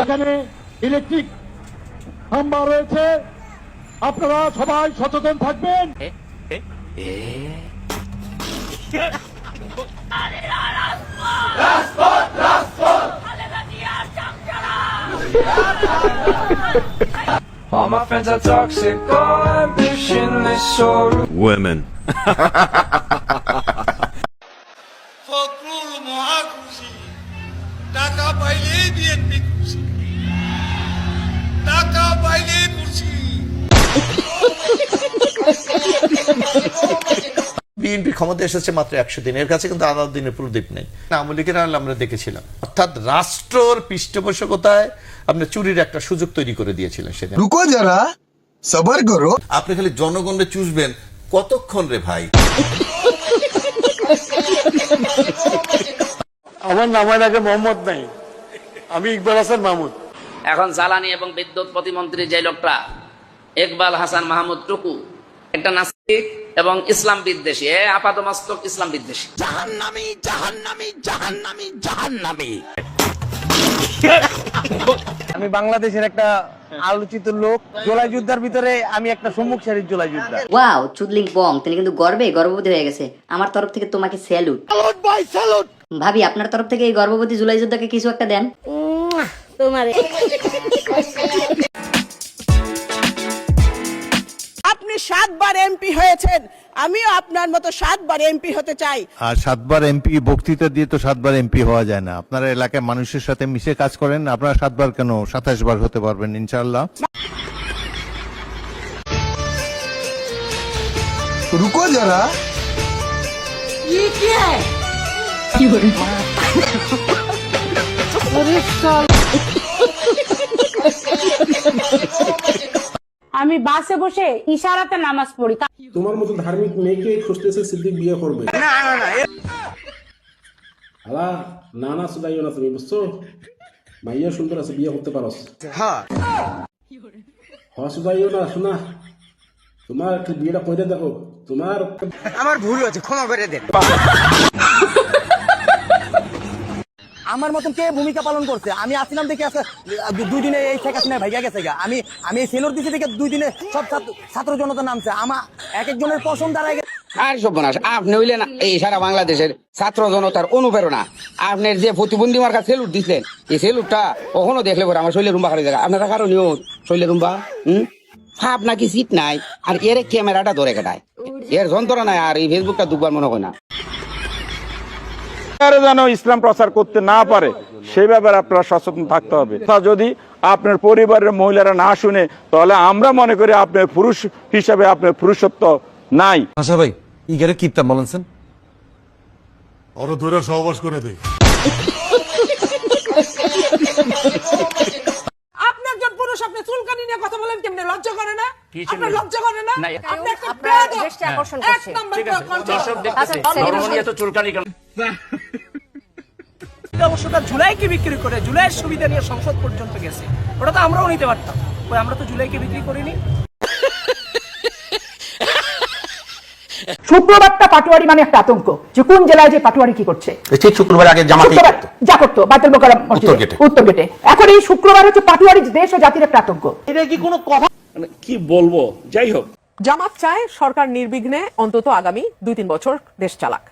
এখানে ইলেকট্রিক খাম্বা রয়েছে, আপনারা সবাই সচেতন থাকবেন। All my friends are toxic, all ambitionless, so women. Fakhrul মহা খুশি, টাকা পাইলেই বিএনপি খুশি, টাকা পাইলেই খুশি। বিএনপি ক্ষমতা এসেছে মাত্র 100 দিন, এর কাছে কিন্তু আলাদা দিনের প্রদীপ নেই। আওয়ামী লীগের আমরা দেখেছিলাম, অর্থাৎ রাষ্ট্রর পৃষ্ঠপোষকতায় আপনি চুরির একটা সুযোগ তৈরি করে দিয়েছিলেন সেদিন। রুকো যারা, সবার করো। আপনি খালি জনগণকে চুষবেন কতক্ষণ রে ভাই? আমার নামের আগে মোহাম্মদ নাই, আমি ইকবাল হাসান মাহমুদ। এখন জ্বালানি এবং বিদ্যুৎ প্রতিমন্ত্রী যে লোকটা ইকবাল হাসান মাহমুদ টুকু, একটা নাস্তিক এবং ইসলাম বিদ্বেষী, আপাতমস্তক ইসলাম বিদ্বেষী। জাহান্নামী, জাহান্নামী, জাহান্নামী, জাহান্নামী। আমি বাংলাদেশের একটা আলোচিত লোক, জুলাই যুদ্ধের ভিতরে আমি একটা সম্মুখ সারির জুলাই যোদ্ধা। ওয়াও, চুদলিং বং, তিনি কিন্তু গর্ভবতী হয়ে গেছে। আমার তরফ থেকে তোমাকে স্যালুট। ভাবি, আপনার তরফ থেকে এই গর্ভবতী জুলাই যোদ্ধাকে কিছু একটা দেন। তোমারে আপনি 7 বার এমপি হয়েছেন, আমিও আপনার মতো 7 বার এমপি হতে চাই। আর 7 বার এমপি বক্তৃতা দিয়ে তো 7 বার এমপি হওয়া যায় না। আপনারা এলাকায় মানুষের সাথে মিশে কাজ করেন, আপনারা 7 বার কেন 27 বার হতে পারবেন ইনশাআল্লাহ। রুকো যারা, আমি বাসে বসে ইশারাতে নামাজ পড়ি। তোমার মতো ধার্মিক মেয়েকে খুঁজতেছে সিদ্দিক বিয়ে করবে। না না শুধাইও না, তুমি বুঝছো? মাইয়া সুন্দর আছে, বিয়ে করতে পারো। হ্যাঁ শুধাইও না, শোনা তোমার একটু বিয়েটা করে দেখো। তোমার আমার ভুল হয়েছে, ক্ষমা করে দেন। আমার মতন কে ভূমিকা পালন করছে? আমি আসলাম দেখে 2 দিনে এই শেখ হাসিনা ভাইয়া গেছে গা। আমি এই সেলর দিছি দেখে 2 দিনে সব ছাত্র জনতা নামছে। আমার এক একজনের পছন্দ দাঁড়ায় গেছে। আর সর্বনাশ, আপনি হইলেন এই সারা বাংলাদেশের ছাত্র জনতার অনুপ্রেরণা। আপনার যে প্রতিবন্ধী মার্কা সেলুট দিচ্ছেন, এই সেলুটটা কখনো দেখলে পরে আমার শরীরে রুম্বা খাড়ি জায়গা। আপনারা কারণেও শরীরে রুম্বা ফাপ নাকি সিট নাই, আর এর ক্যামেরাটা ধরে কেটায়, এর যন্ত্রণা নাই, আর এই ফেসবুকটা দুবার মনে হয় না। যেন ইসলাম প্রচার করতে না পারে সেই ব্যাপারে আপনারা সচেতন থাকতে হবে। যদি আপনার পরিবারের মহিলারা না শুনে, তাহলে আমরা মনে করি আপনার পুরুষ হিসাবে আপনার পুরুষত্ব নাই। আশা ভাই ইগারে কিপটা বলেনছেন ওরা ধরে সহবাস করে দেয়। আপনি একজন পুরুষ, আপনি চুলকানি নিয়ে কথা বলেন কেমনে? লজ্জা করে না? আপনার লজ্জা করে না? আপনি একটা দৃষ্টি আকর্ষণ করছেন। অবশ্যটা জুলাইকে বিক্রি করে জুলাইয়ের সুবিধা নিয়ে সংসদ পর্যন্ত গেছে। ওটা তো আমরাও নিতে পারতাম, আমরা তো জুলাইকে বিক্রি করিনি। শুক্রবারটা পাটোয়ারি মানে একটা আতঙ্ক, যে কোন জেলায় যে পাটোয়ারি কি করছে। ঠিক শুক্রবার আগে যা করতো বাইতুল মোকাররম উত্তর গেটে, এখন এই শুক্রবার হচ্ছে পাটোয়ারি দেশ ও জাতির একটা আতঙ্ক। এটা কি কোনো কথা? কি বলবো, যাই হোক। জামাত চায় সরকার নির্বিঘ্নে অন্তত আগামী 2-3 বছর দেশ চালাক।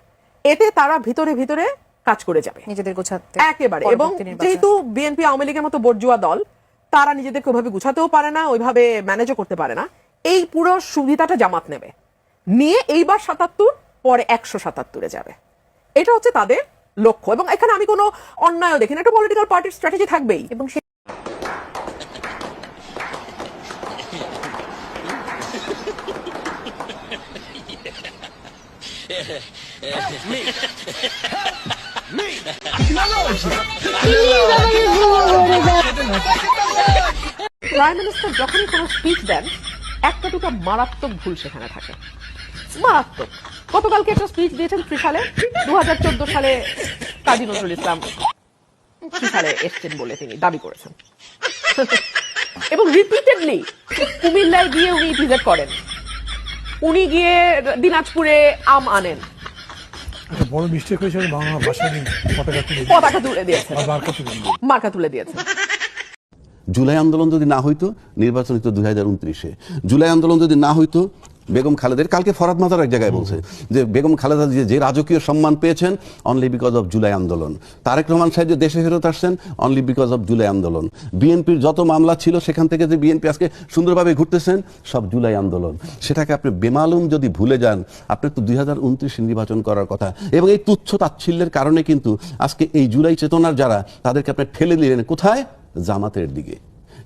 এতে তারা ভিতরে ভিতরে কাজ করে যাবে নিজেদের গোছাতে একেবারে। এবং যেহেতু বিএনপি আওয়ামী লীগের মতো বর্জুয়া দল, তারা নিজেদেরকে ওইভাবে গুছাতেও পারে না, ওইভাবে ম্যানেজও করতে পারে না। এই পুরো সুবিধাটা জামাত নেবে, নিয়ে এইবার 77, পরে 177-এ যাবে। এটা হচ্ছে তাদের লক্ষ্য, এবং এখানে আমি কোনো অন্যায় দেখি না। একটা পলিটিক্যাল পার্টির স্ট্র্যাটেজি থাকবেই, এবং প্রাইম মিনিস্টার যখনই কোনো স্পিচ দেন, একটা দুটো মারাত্মক ভুল সেখানে থাকে, মারাত্মক। গতকালকে একটা স্পিচ দিয়েছেন ত্রিশালে, 2014 সালে কাজী নজরুল ইসলাম ত্রিশালে এসছেন বলে তিনি দাবি করেছেন, এবং রিপিটেডলি কুমিল্লায় গিয়ে উনি ভিজিট করেন, উনি গিয়ে দিনাজপুরে আম আনেন। বড় মিস্টেক হয়েছে, বাংলা ভাষা নিয়ে পতাকা তুলে দিয়েছেন, মার্কা তুলে দিয়েছেন। জুলাই আন্দোলন যদি না হইতো নির্বাচন হইতো 2029-এ। জুলাই আন্দোলন যদি না হইতো বেগম খালেদার, কালকে ফরহাদ মাজার এক জায়গায় বলছে যে বেগম খালেদা যে রাজকীয় সম্মান পেয়েছেন অনলি বিকজ অফ জুলাই আন্দোলন। তারেক রহমান সাহেব যে দেশে ফেরত আসছেন অনলি বিকজ অফ জুলাই আন্দোলন। বিএনপির যত মামলা ছিল সেখান থেকে যে বিএনপি আজকে সুন্দরভাবে ঘুরতেছেন সব জুলাই আন্দোলন। সেটাকে আপনি বেমালুম যদি ভুলে যান, আপনি তো 2029 নির্বাচন করার কথা। এবং এই তুচ্ছ তাচ্ছিল্যের কারণে কিন্তু আজকে এই জুলাই চেতনার যারা, তাদেরকে আপনি ঠেলে দিলেন কোথায়? জামাতের দিকে।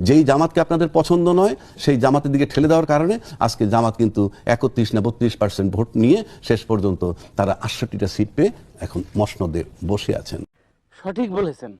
যেই জামাতকে আপনাদের পছন্দ নয় সেই জামাতের দিকে ঠেলে দেওয়ার কারণে আজকে জামাত কিন্তু 31 না 32% ভোট নিয়ে শেষ পর্যন্ত তারা 68টা সিট পেয়ে এখন মসনদে বসে আছেন। সঠিক বলেছেন।